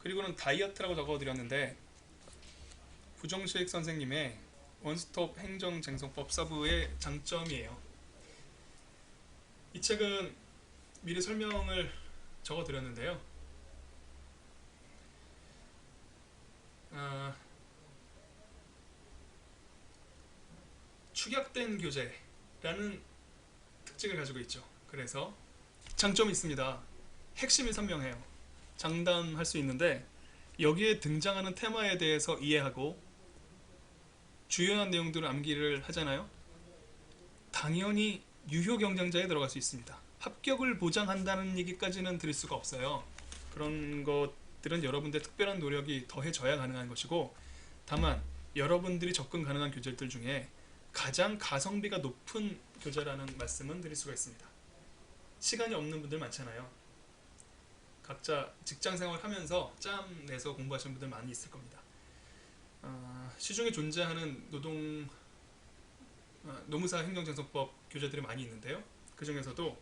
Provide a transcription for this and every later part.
그리고는 다이어트라고 적어드렸는데 부정식 선생님의 원스톱 행정쟁송법 서브의 장점이에요. 이 책은 미리 설명을 적어드렸는데요. 축약된 교재라는 특징을 가지고 있죠. 그래서 장점이 있습니다. 핵심이 선명해요. 장담할 수 있는데 여기에 등장하는 테마에 대해서 이해하고 주요한 내용들을 암기를 하잖아요. 당연히 유효 경쟁자에 들어갈 수 있습니다. 합격을 보장한다는 얘기까지는 드릴 수가 없어요. 그런 것들은 여러분들의 특별한 노력이 더해져야 가능한 것이고, 다만 여러분들이 접근 가능한 교재들 중에 가장 가성비가 높은 교재라는 말씀은 드릴 수가 있습니다. 시간이 없는 분들 많잖아요. 각자 직장생활 하면서 짬 내서 공부하시는 분들 많이 있을 겁니다. 시중에 존재하는 노무사 행정쟁송법 교재들이 많이 있는데요. 그 중에서도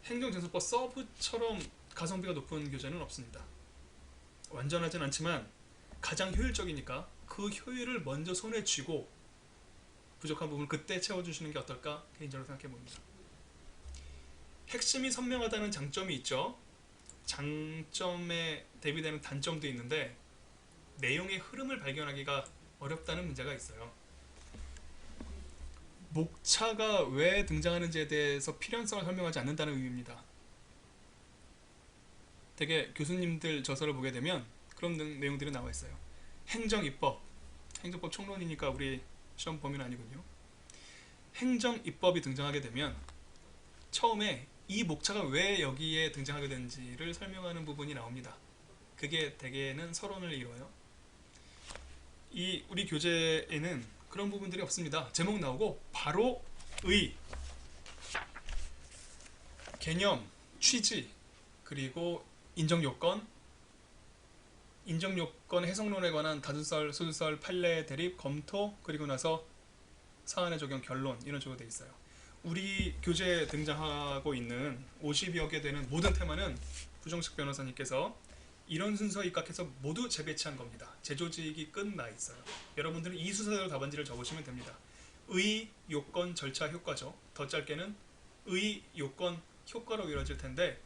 행정쟁송법 서브처럼 가성비가 높은 교재는 없습니다. 완전하진 않지만 가장 효율적이니까 그 효율을 먼저 손에 쥐고 부족한 부분을 그때 채워주시는 게 어떨까 개인적으로 생각해 봅니다. 핵심이 선명하다는 장점이 있죠. 장점에 대비되는 단점도 있는데 내용의 흐름을 발견하기가 어렵다는 문제가 있어요. 목차가 왜 등장하는지에 대해서 필연성을 설명하지 않는다는 의미입니다. 되게 교수님들 저서를 보게 되면 그런 내용들이 나와 있어요. 행정입법, 행정법 총론이니까 우리 시험 범위는 아니군요. 행정입법이 등장하게 되면 처음에 이 목차가 왜 여기에 등장하게 되는지를 설명하는 부분이 나옵니다. 그게 대개는 서론을 이뤄요. 우리 교재에는 그런 부분들이 없습니다. 제목 나오고 바로 의, 개념, 취지, 그리고 인정요건, 인정요건 해석론에 관한 다수설, 소수설, 판례, 대립, 검토, 그리고 나서 사안의 적용, 결론, 이런 식으로 되어 있어요. 우리 교재에 등장하고 있는 50여 개 되는 모든 테마는 부정식 변호사님께서 이런 순서에 입각해서 모두 재배치한 겁니다. 제조직이 끝나 있어요. 여러분들은 이 순서대로 답안지를 적으시면 됩니다. 의, 요건, 절차, 효과죠. 더 짧게는 의, 요건, 효과로 이루어질 텐데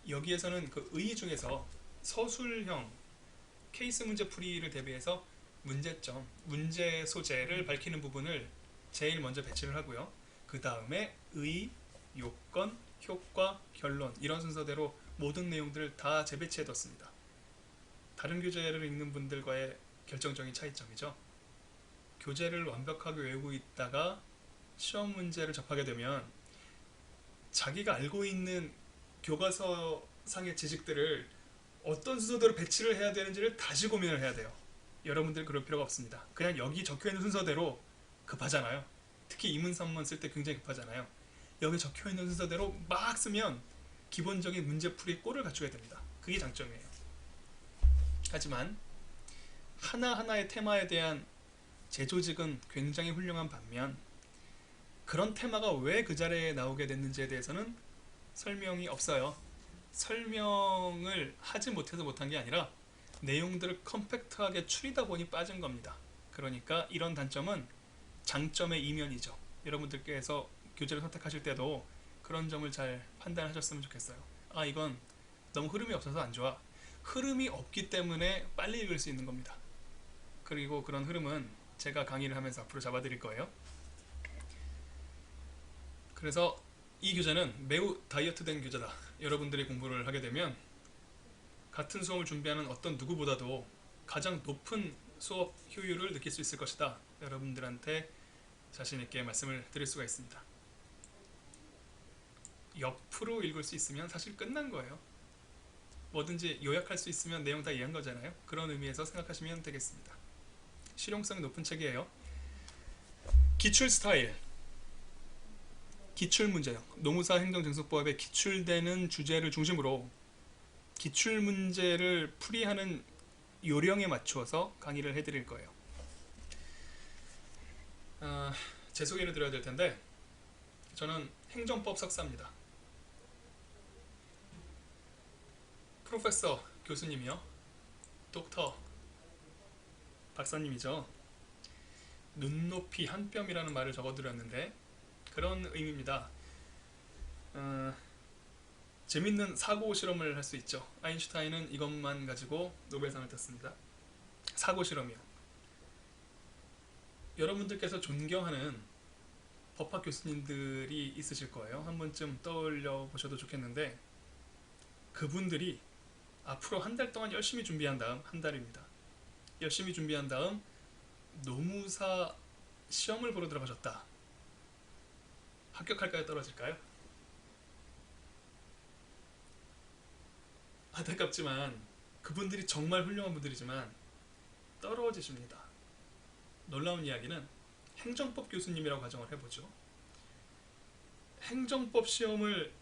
여기에서는 그 의 중에서 서술형 케이스 문제 풀이를 대비해서 문제점, 문제 소재를 밝히는 부분을 제일 먼저 배치를 하고요. 그 다음에 의, 요건, 효과, 결론, 이런 순서대로 모든 내용들을 다 재배치해뒀습니다. 다른 교재를 읽는 분들과의 결정적인 차이점이죠. 교재를 완벽하게 외우고 있다가 시험 문제를 접하게 되면 자기가 알고 있는 교과서상의 지식들을 어떤 순서대로 배치를 해야 되는지를 다시 고민을 해야 돼요. 여러분들 그럴 필요가 없습니다. 그냥 여기 적혀있는 순서대로 급하잖아요. 특히 이문 삼문 쓸 때 굉장히 급하잖아요. 여기 적혀있는 순서대로 막 쓰면 기본적인 문제풀이의 꼴을 갖추게 됩니다. 그게 장점이에요. 하지만 하나하나의 테마에 대한 재조직은 굉장히 훌륭한 반면 그런 테마가 왜 그 자리에 나오게 됐는지에 대해서는 설명이 없어요. 설명을 하지 못해서 못한 게 아니라 내용들을 컴팩트하게 추리다 보니 빠진 겁니다. 그러니까 이런 단점은 장점의 이면이죠. 여러분들께서 교재를 선택하실 때도 그런 점을 잘 판단하셨으면 좋겠어요. 이건 너무 흐름이 없어서 안 좋아. 흐름이 없기 때문에 빨리 읽을 수 있는 겁니다. 그리고 그런 흐름은 제가 강의를 하면서 앞으로 잡아드릴 거예요. 그래서 이 교재는 매우 다이어트된 교재다. 여러분들이 공부를 하게 되면 같은 수업을 준비하는 어떤 누구보다도 가장 높은 수업 효율을 느낄 수 있을 것이다. 여러분들한테 자신있게 말씀을 드릴 수가 있습니다. 옆으로 읽을 수 있으면 사실 끝난 거예요. 뭐든지 요약할 수 있으면 내용 다 이해한 거잖아요. 그런 의미에서 생각하시면 되겠습니다. 실용성이 높은 책이에요. 기출 스타일, 기출 문제형, 노무사 행정쟁송법에 기출되는 주제를 중심으로 기출 문제를 풀이하는 요령에 맞추어서 강의를 해드릴 거예요. 제 소개를 드려야 될 텐데 저는 행정법 석사입니다. 프로페서, 교수님이요. 독터 박사님이죠. 눈높이 한 뼘이라는 말을 적어드렸는데 그런 의미입니다. 어, 재밌는 사고 실험을 할 수 있죠. 아인슈타인은 이것만 가지고 노벨상을 탔습니다. 사고 실험이요. 여러분들께서 존경하는 법학 교수님들이 있으실 거예요. 한 번쯤 떠올려 보셔도 좋겠는데 그분들이 앞으로 한 달 동안 열심히 준비한 다음, 한 달입니다. 열심히 준비한 다음 노무사 시험을 보러 들어가셨다. 합격할까요? 떨어질까요? 안타깝지만 그분들이 정말 훌륭한 분들이지만 떨어지십니다. 놀라운 이야기는 행정법 교수님이라고 가정을 해보죠. 행정법 시험을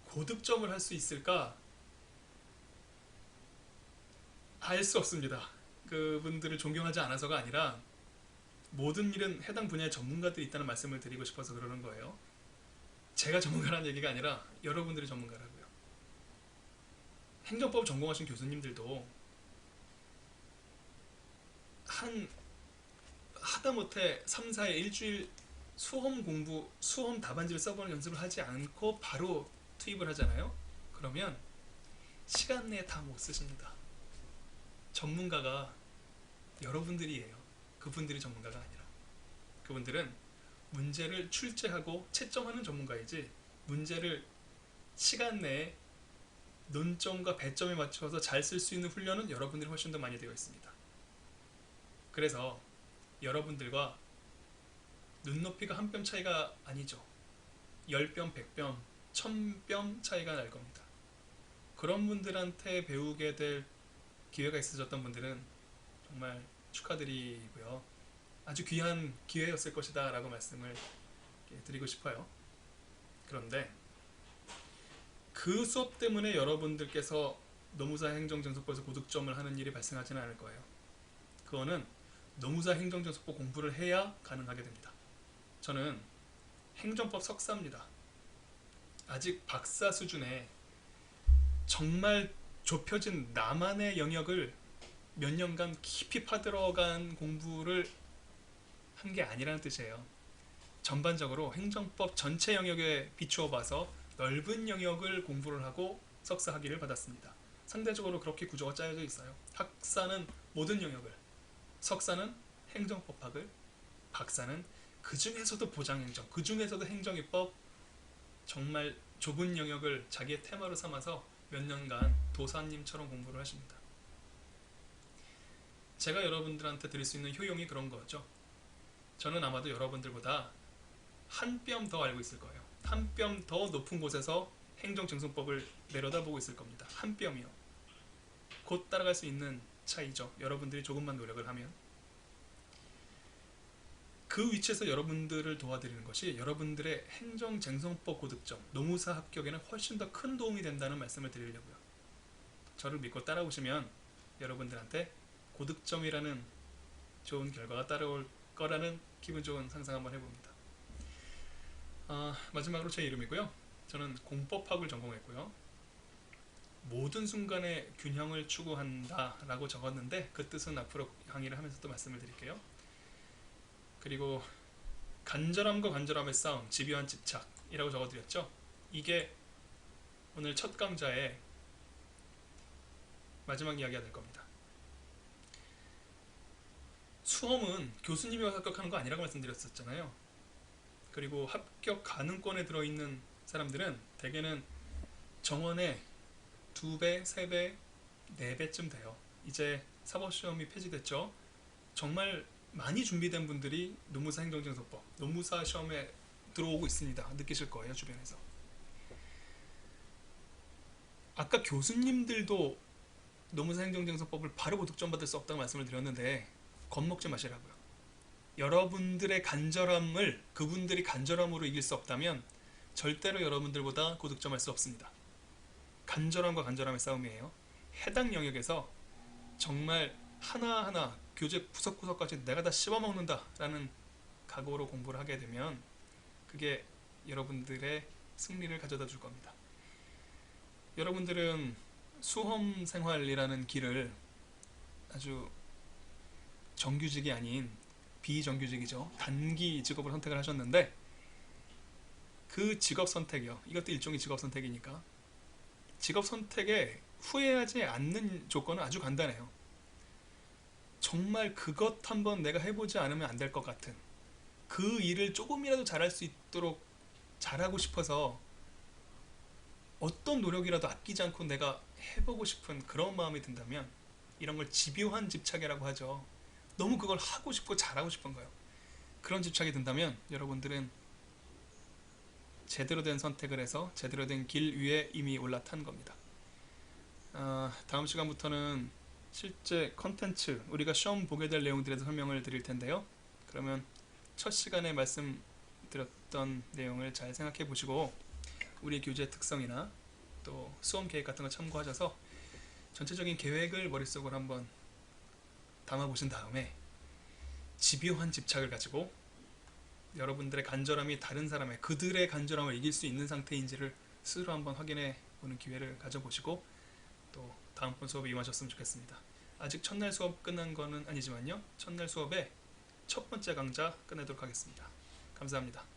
고득점을 할 수 있을까? 알 수 없습니다. 그분들을 존경하지 않아서가 아니라 모든 일은 해당 분야의 전문가들이 있다는 말씀을 드리고 싶어서 그러는 거예요. 제가 전문가라는 얘기가 아니라 여러분들이 전문가라고요. 행정법 전공하신 교수님들도 하다못해 3, 4일 일주일 수험 답안지를 써보는 연습을 하지 않고 바로 투입을 하잖아요. 그러면 시간 내에 다 못 쓰십니다. 전문가가 여러분들이에요. 그분들이 전문가가 아니라. 그분들은 문제를 출제하고 채점하는 전문가이지 문제를 시간 내에 논점과 배점에 맞춰서 잘 쓸 수 있는 훈련은 여러분들이 훨씬 더 많이 되어 있습니다. 그래서 여러분들과 눈높이가 한 뼘 차이가 아니죠. 10뼘, 100뼘, 1000뼘 차이가 날 겁니다. 그런 분들한테 배우게 될 기회가 있으셨던 분들은 정말 축하드리고요. 아주 귀한 기회였을 것이다 라고 말씀을 드리고 싶어요. 그런데 그 수업 때문에 여러분들께서 노무사 행정정속법에서 고득점을 하는 일이 발생하지는 않을 거예요. 그거는 노무사 행정정속법 공부를 해야 가능하게 됩니다. 저는 행정법 석사입니다. 아직 박사 수준의 정말 좁혀진 나만의 영역을 몇 년간 깊이 파들어간 공부를 한 게 아니라는 뜻이에요. 전반적으로 행정법 전체 영역에 비추어 봐서 넓은 영역을 공부를 하고 석사 학위를 받았습니다. 상대적으로 그렇게 구조가 짜여져 있어요. 학사는 모든 영역을, 석사는 행정법학을, 박사는 그 중에서도 보장행정, 그 중에서도 행정입법, 정말 좁은 영역을 자기의 테마로 삼아서 몇 년간 도사님처럼 공부를 하십니다. 제가 여러분들한테 드릴 수 있는 효용이 그런 거죠. 저는 아마도 여러분들보다 한 뼘 더 알고 있을 거예요. 한 뼘 더 높은 곳에서 행정증송법을 내려다보고 있을 겁니다. 한 뼘이요. 곧 따라갈 수 있는 차이죠. 여러분들이 조금만 노력을 하면. 그 위치에서 여러분들을 도와드리는 것이 여러분들의 행정쟁송법 고득점, 노무사 합격에는 훨씬 더 큰 도움이 된다는 말씀을 드리려고요. 저를 믿고 따라오시면 여러분들한테 고득점이라는 좋은 결과가 따라올 거라는 기분 좋은 상상 한번 해봅니다. 마지막으로 제 이름이고요. 저는 공법학을 전공했고요. 모든 순간에 균형을 추구한다 라고 적었는데 그 뜻은 앞으로 강의를 하면서 또 말씀을 드릴게요. 그리고 간절함과 간절함의 싸움, 집요한 집착이라고 적어드렸죠. 이게 오늘 첫 강좌의 마지막 이야기가 될 겁니다. 수험은 교수님이 합격하는 거 아니라고 말씀드렸었잖아요. 그리고 합격 가능권에 들어있는 사람들은 대개는 정원의 2배, 3배, 4배쯤 돼요. 이제 사법시험이 폐지됐죠. 정말 많이 준비된 분들이 노무사 행정증송법, 노무사 시험에 들어오고 있습니다. 느끼실 거예요, 주변에서. 아까 교수님들도 노무사 행정증송법을 바로 고득점 받을 수 없다고 말씀을 드렸는데 겁먹지 마시라고요. 여러분들의 간절함을 그분들이 간절함으로 이길 수 없다면 절대로 여러분들보다 고득점할 수 없습니다. 간절함과 간절함의 싸움이에요. 해당 영역에서 정말 하나하나 교재 구석구석까지 내가 다 씹어먹는다 라는 각오로 공부를 하게 되면 그게 여러분들의 승리를 가져다 줄 겁니다. 여러분들은 수험 생활이라는 길을 아주 정규직이 아닌 비정규직이죠. 단기 직업을 선택을 하셨는데 그 직업 선택이요. 이것도 일종의 직업 선택이니까 직업 선택에 후회하지 않는 조건은 아주 간단해요. 정말 그것 한번 내가 해보지 않으면 안 될 것 같은 그 일을 조금이라도 잘할 수 있도록 잘하고 싶어서 어떤 노력이라도 아끼지 않고 내가 해보고 싶은 그런 마음이 든다면 이런 걸 집요한 집착이라고 하죠. 너무 그걸 하고 싶고 잘하고 싶은 거예요. 그런 집착이 든다면 여러분들은 제대로 된 선택을 해서 제대로 된 길 위에 이미 올라탄 겁니다. 다음 시간부터는 실제 컨텐츠, 우리가 시험 보게 될 내용들에 대해서 설명을 드릴 텐데요. 그러면 첫 시간에 말씀드렸던 내용을 잘 생각해 보시고 우리 교재 특성이나 또 수험 계획 같은 거 참고하셔서 전체적인 계획을 머릿속으로 한번 담아 보신 다음에 집요한 집착을 가지고 여러분들의 간절함이 다른 사람의 그들의 간절함을 이길 수 있는 상태인지를 스스로 한번 확인해 보는 기회를 가져보시고 또 다음번 수업에 임하셨으면 좋겠습니다. 아직 첫날 수업 끝난 거는 아니지만요. 첫날 수업의 첫 번째 강좌 끝내도록 하겠습니다. 감사합니다.